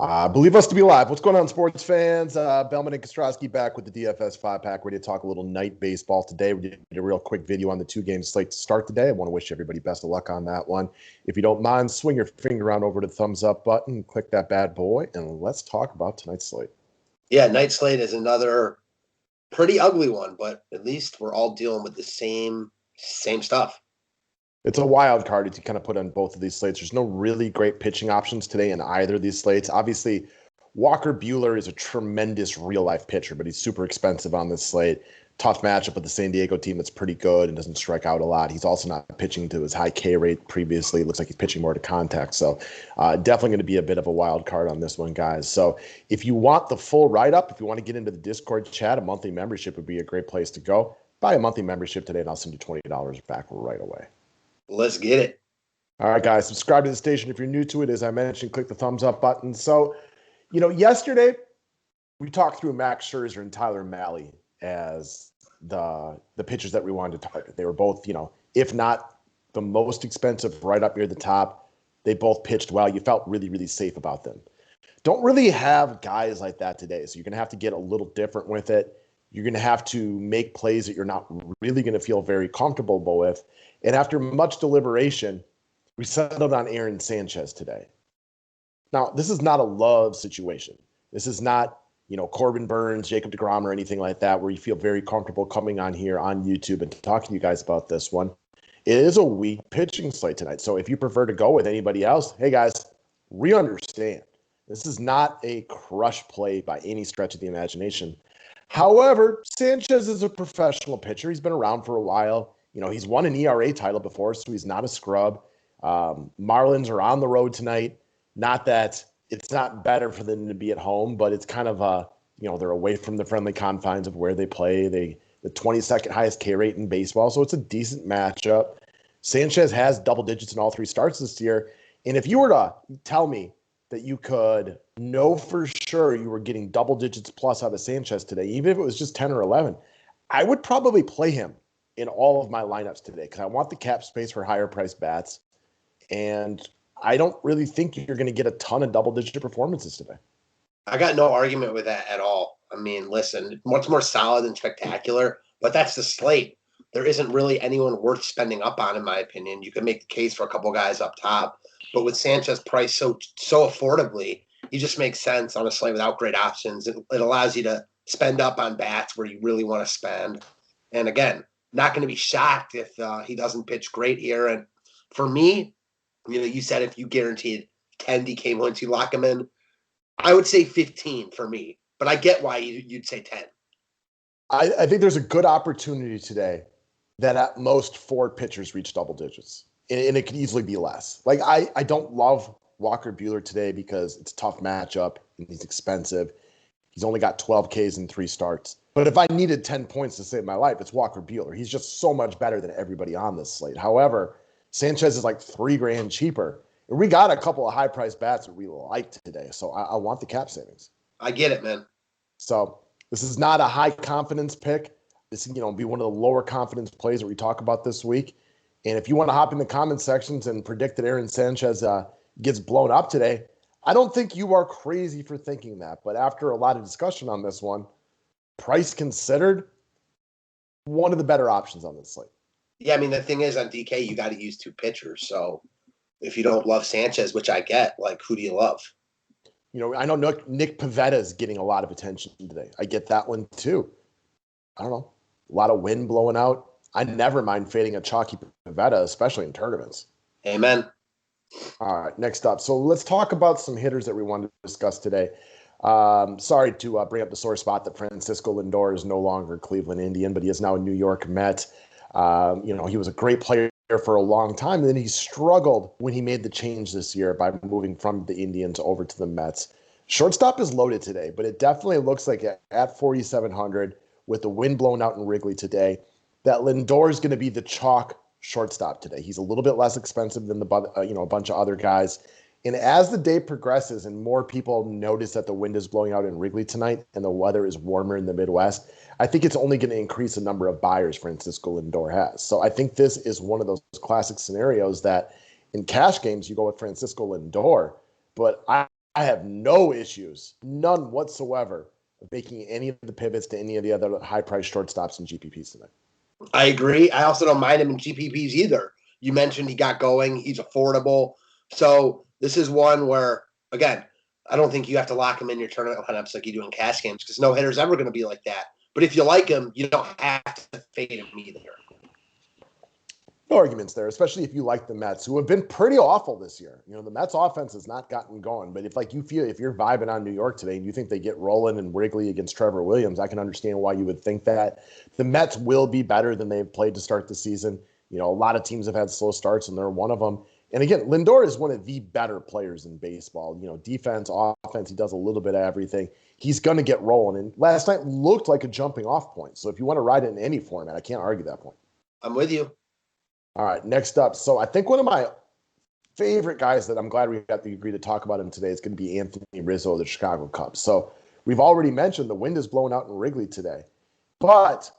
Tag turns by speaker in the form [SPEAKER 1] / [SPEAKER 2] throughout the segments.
[SPEAKER 1] Believe us to be live. What's going on, sports fans? Bellman and Kostrowski back with the DFS 5-pack, ready to talk a little night baseball today. We did a real quick video on the two-game slate to start today. I want to wish everybody best of luck on that one. If you don't mind, swing your finger around over to the thumbs up button, click that bad boy, and let's talk about tonight's slate.
[SPEAKER 2] Yeah, night slate is another pretty ugly one, but at least we're all dealing with the same stuff.
[SPEAKER 1] It's a wild card to kind of put on both of these slates. There's no really great pitching options today in either of these slates. Obviously, Walker Buehler is a tremendous real-life pitcher, but he's super expensive on this slate. Tough matchup with the San Diego team that's pretty good and doesn't strike out a lot. He's also not pitching to his high K rate previously. It looks like he's pitching more to contact. So definitely going to be a bit of a wild card on this one, guys. So if you want the full write-up, if you want to get into the Discord chat, a monthly membership would be a great place to go. Buy a monthly membership today, and I'll send you $20 back right away.
[SPEAKER 2] Let's get it.
[SPEAKER 1] All right, guys, subscribe to the station if you're new to it. As I mentioned, click the thumbs up button. So, yesterday we talked through Max Scherzer and Tyler Mahle as the pitchers that we wanted to target. They were both, if not the most expensive, right up near the top. They both pitched well. You felt really, really safe about them. Don't really have guys like that today, so you're going to have to get a little different with it. You're going to have to make plays that you're not really going to feel very comfortable with. And after much deliberation, we settled on Aaron Sanchez today. Now, this is not a love situation. This is not, Corbin Burns, Jacob deGrom, or anything like that, where you feel very comfortable coming on here on YouTube and talking to you guys about this one. It is a weak pitching slate tonight. So if you prefer to go with anybody else, hey, guys, we understand. This is not a crush play by any stretch of the imagination. However, Sanchez is a professional pitcher. He's been around for a while. He's won an ERA title before, so he's not a scrub. Marlins are on the road tonight. Not that it's not better for them to be at home, but it's kind of they're away from the friendly confines of where they play. The 22nd highest K rate in baseball, so it's a decent matchup. Sanchez has double digits in all three starts this year. And if you were to tell me that you could know for sure you were getting double digits plus out of Sanchez today, even if it was just 10 or 11, I would probably play him in all of my lineups today because I want the cap space for higher price bats. And I don't really think you're going to get a ton of double-digit performances today.
[SPEAKER 2] I got no argument with that at all. I mean, listen, much more solid and spectacular, but that's the slate. There isn't really anyone worth spending up on, in my opinion. You can make the case for a couple guys up top, but with Sanchez priced so affordably, he just makes sense on a slate without great options. It allows you to spend up on bats where you really want to spend. And again, not going to be shocked if he doesn't pitch great here. And for me, you said if you guaranteed 10 DK points, you lock him in. I would say 15 for me, but I get why you'd say 10.
[SPEAKER 1] I think there's a good opportunity today that at most 4 pitchers reach double digits, and it could easily be less. Like I don't love Walker Buehler today because it's a tough matchup and he's expensive. He's only got 12 Ks in 3 starts. But if I needed 10 points to save my life, it's Walker Buehler. He's just so much better than everybody on this slate. However, Sanchez is like $3,000 cheaper. And we got a couple of high-priced bats that we liked today. So I want the cap savings.
[SPEAKER 2] I get it, man.
[SPEAKER 1] So this is not a high-confidence pick. This is, be one of the lower confidence plays that we talk about this week. And if you want to hop in the comment sections and predict that Aaron Sanchez gets blown up today, I don't think you are crazy for thinking that. But after a lot of discussion on this one, price considered, one of the better options on this slate.
[SPEAKER 2] Yeah, I mean, the thing is, on DK, you got to use 2 pitchers. So if you don't love Sanchez, which I get, who do you love?
[SPEAKER 1] I know Nick Pivetta is getting a lot of attention today. I get that one too. I don't know. A lot of wind blowing out. I never mind fading a chalky Pivetta, especially in tournaments.
[SPEAKER 2] Amen.
[SPEAKER 1] All right, next up. So let's talk about some hitters that we wanted to discuss today. Sorry to bring up the sore spot that Francisco Lindor is no longer a Cleveland Indian, but he is now a New York Met. He was a great player for a long time, and then he struggled when he made the change this year by moving from the Indians over to the Mets. Shortstop is loaded today, but it definitely looks like at 4,700 with the wind blowing out in Wrigley today, that Lindor is going to be the chalk shortstop today. He's a little bit less expensive than a bunch of other guys. And as the day progresses and more people notice that the wind is blowing out in Wrigley tonight and the weather is warmer in the Midwest, I think it's only going to increase the number of buyers Francisco Lindor has. So I think this is one of those classic scenarios that in cash games you go with Francisco Lindor, but I I have no issues, none whatsoever, of making any of the pivots to any of the other high-priced shortstops and GPPs tonight.
[SPEAKER 2] I agree. I also don't mind him in GPPs either. You mentioned he got going. He's affordable. So this is one where, again, I don't think you have to lock him in your tournament lineups like you do in cash games because no hitter's ever going to be like that. But if you like him, you don't have to fade him either.
[SPEAKER 1] No arguments there, especially if you like the Mets, who have been pretty awful this year. The Mets offense has not gotten going, but if you're vibing on New York today and you think they get rolling and Wrigley against Trevor Williams, I can understand why you would think that. The Mets will be better than they've played to start the season. A lot of teams have had slow starts, and they're one of them. And again, Lindor is one of the better players in baseball. Defense, offense, he does a little bit of everything. He's going to get rolling. And last night looked like a jumping off point. So if you want to ride it in any format, I can't argue that point.
[SPEAKER 2] I'm with you.
[SPEAKER 1] All right, next up. So I think one of my favorite guys that I'm glad we got to agree to talk about him today is going to be Anthony Rizzo of the Chicago Cubs. So we've already mentioned the wind is blowing out in Wrigley today. But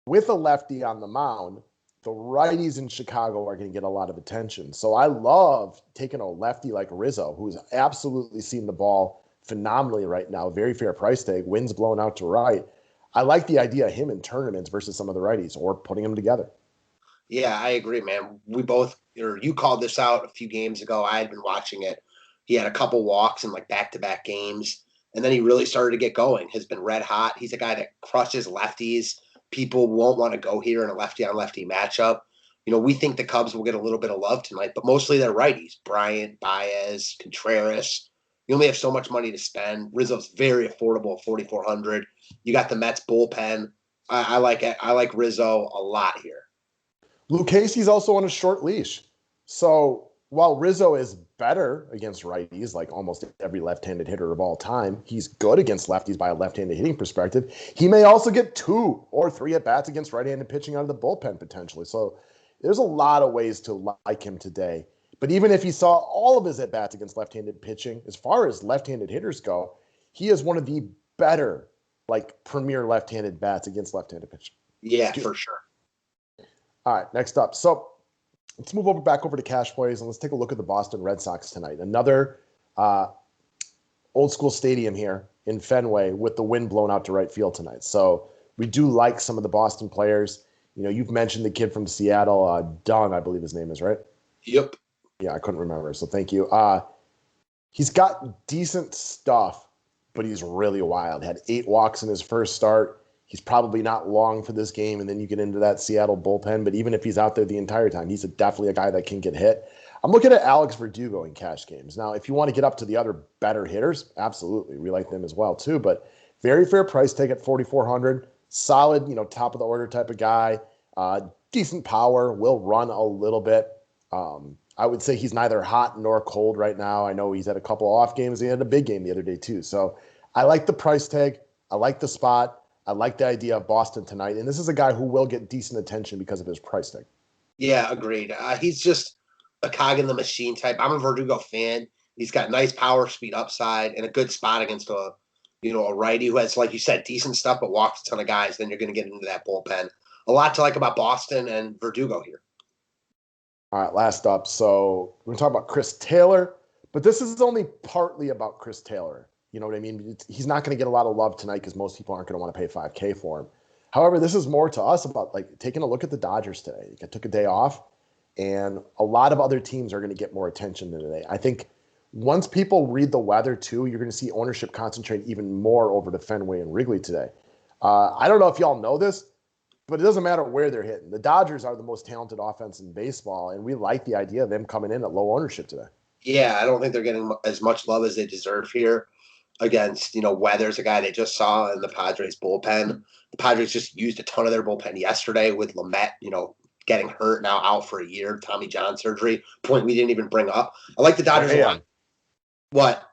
[SPEAKER 1] with a lefty on the mound, the righties in Chicago are going to get a lot of attention. So I love taking a lefty like Rizzo, who's absolutely seen the ball phenomenally right now. Very fair price tag. Wind's blowing out to right. I like the idea of him in tournaments versus some of the righties or putting them together.
[SPEAKER 2] Yeah, I agree, man. You called this out a few games ago. I had been watching it. He had a couple walks in like back-to-back games, and then he really started to get going. Has been red hot. He's a guy that crushes lefties. People won't want to go here in a lefty-on-lefty matchup. We think the Cubs will get a little bit of love tonight, but mostly they're righties. Bryant, Baez, Contreras. You only have so much money to spend. Rizzo's very affordable, 4,400. You got the Mets bullpen. I like it. I like Rizzo a lot here.
[SPEAKER 1] Luke Casey's also on a short leash. So while Rizzo is better against righties, like almost every left-handed hitter of all time, he's good against lefties by a left-handed hitting perspective. He may also get 2 or 3 at-bats against right-handed pitching out of the bullpen potentially. So there's a lot of ways to like him today. But even if he saw all of his at-bats against left-handed pitching, as far as left-handed hitters go, he is one of the better, premier left-handed bats against left-handed pitching.
[SPEAKER 2] Yeah, for sure.
[SPEAKER 1] All right, next up. So let's move back over to cash plays, and let's take a look at the Boston Red Sox tonight. Another old school stadium here in Fenway with the wind blown out to right field tonight. So we do like some of the Boston players. You've mentioned the kid from Seattle, Dunn, I believe his name is, right?
[SPEAKER 2] Yep.
[SPEAKER 1] Yeah, I couldn't remember, so thank you. He's got decent stuff, but he's really wild. Had 8 walks in his first start. He's probably not long for this game, and then you get into that Seattle bullpen. But even if he's out there the entire time, he's definitely a guy that can get hit. I'm looking at Alex Verdugo in cash games. Now, if you want to get up to the other better hitters, absolutely. We like them as well, too. But very fair price tag at 4,400. Solid, top of the order type of guy. Decent power. Will run a little bit. I would say he's neither hot nor cold right now. I know he's had a couple off games. He had a big game the other day, too. So I like the price tag. I like the spot. I like the idea of Boston tonight. And this is a guy who will get decent attention because of his price tag.
[SPEAKER 2] Yeah, agreed. He's just a cog in the machine type. I'm a Verdugo fan. He's got nice power, speed, upside, and a good spot against a righty who has, like you said, decent stuff, but walks a ton of guys. Then you're going to get into that bullpen. A lot to like about Boston and Verdugo here.
[SPEAKER 1] All right, last up. So we're going to talk about Chris Taylor, but this is only partly about Chris Taylor. You know what I mean? He's not going to get a lot of love tonight because most people aren't going to want to pay $5K for him. However, this is more to us about taking a look at the Dodgers today. I took a day off, and a lot of other teams are going to get more attention than today. I think once people read the weather too, you're going to see ownership concentrate even more over to Fenway and Wrigley today. I don't know if y'all know this, but it doesn't matter where they're hitting. The Dodgers are the most talented offense in baseball, and we like the idea of them coming in at low ownership today.
[SPEAKER 2] Yeah, I don't think they're getting as much love as they deserve here. Against, Weathers, a guy they just saw in the Padres bullpen. The Padres just used a ton of their bullpen yesterday with Lamet, getting hurt, now out for a year, Tommy John surgery, point we didn't even bring up. I like the Dodgers a lot. What?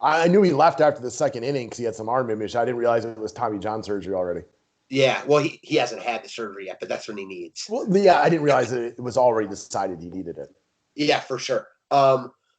[SPEAKER 1] I knew he left after the second inning because he had some arm image. I didn't realize it was Tommy John surgery already.
[SPEAKER 2] Yeah, well, he hasn't had the surgery yet, but that's what he needs.
[SPEAKER 1] Well, yeah, I didn't realize it was already decided he needed it.
[SPEAKER 2] Yeah, for sure.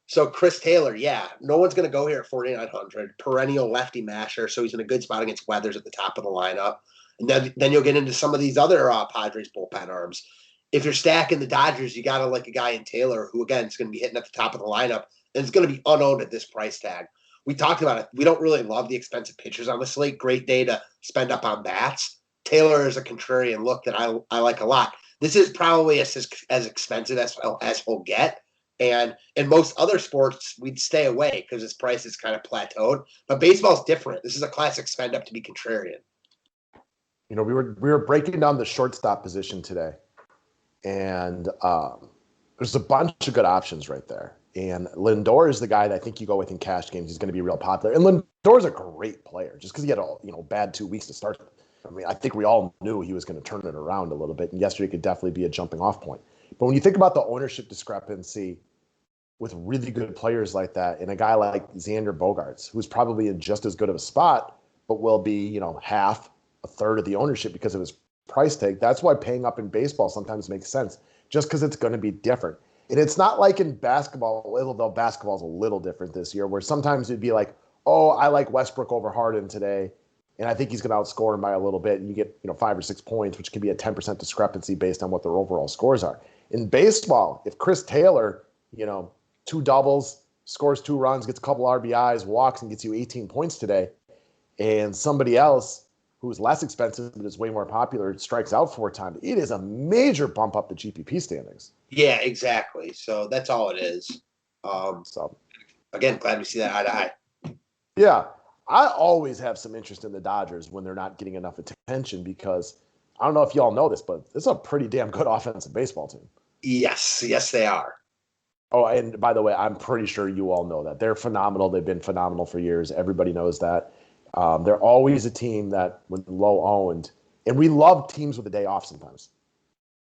[SPEAKER 2] So Chris Taylor, yeah, no one's going to go here at 4,900. Perennial lefty masher, so he's in a good spot against Weathers at the top of the lineup. And then you'll get into some of these other Padres bullpen arms. If you're stacking the Dodgers, you got to like a guy in Taylor who, again, is going to be hitting at the top of the lineup, and it's going to be unowned at this price tag. we talked about it. We don't really love the expensive pitchers on the slate. Great day to spend up on bats. Taylor is a contrarian look that I like a lot. This is probably as expensive as he'll get. And in most other sports, we'd stay away because his price is kind of plateaued. But baseball's different. This is a classic spend up to be contrarian.
[SPEAKER 1] You know, we were breaking down the shortstop position today, and there's a bunch of good options right there. And Lindor is the guy that I think you go with in cash games. He's going to be real popular. And Lindor's a great player just because he had a bad 2 weeks to start. I mean, I think we all knew he was going to turn it around a little bit, and yesterday could definitely be a jumping off point. But when you think about the ownership discrepancy with really good players like that, and a guy like Xander Bogaerts, who's probably in just as good of a spot, but will be, half, a third of the ownership because of his price tag. That's why paying up in baseball sometimes makes sense, just because it's going to be different. And it's not like in basketball, although basketball's a little different this year, where sometimes it'd be like, oh, I like Westbrook over Harden today, and I think he's going to outscore him by a little bit, and you get 5 or 6 points, which can be a 10% discrepancy based on what their overall scores are. In baseball, if Chris Taylor, 2 doubles, scores 2 runs, gets a couple RBIs, walks, and gets you 18 points today, and somebody else who's less expensive but is way more popular strikes out 4 times, it is a major bump up the GPP standings.
[SPEAKER 2] Yeah, exactly. So that's all it is.
[SPEAKER 1] So
[SPEAKER 2] again, glad we see that eye to eye.
[SPEAKER 1] Yeah, I always have some interest in the Dodgers when they're not getting enough attention because I don't know if y'all know this, but it's a pretty damn good offensive baseball team.
[SPEAKER 2] Yes, they are.
[SPEAKER 1] Oh, and by the way, I'm pretty sure you all know that. They're phenomenal. They've been phenomenal for years. Everybody knows that. They're always a team that, when low owned, and we love teams with a day off sometimes.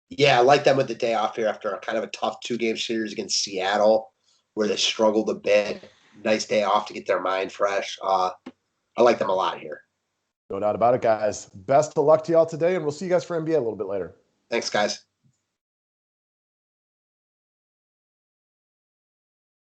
[SPEAKER 2] Yeah, I like them with the day off here after a kind of a tough 2-game series against Seattle, where they struggled a bit. Nice day off to get their mind fresh. I like them a lot here.
[SPEAKER 1] No doubt about it, guys. Best of luck to y'all today, and we'll see you guys for NBA a little bit later.
[SPEAKER 2] Thanks, guys.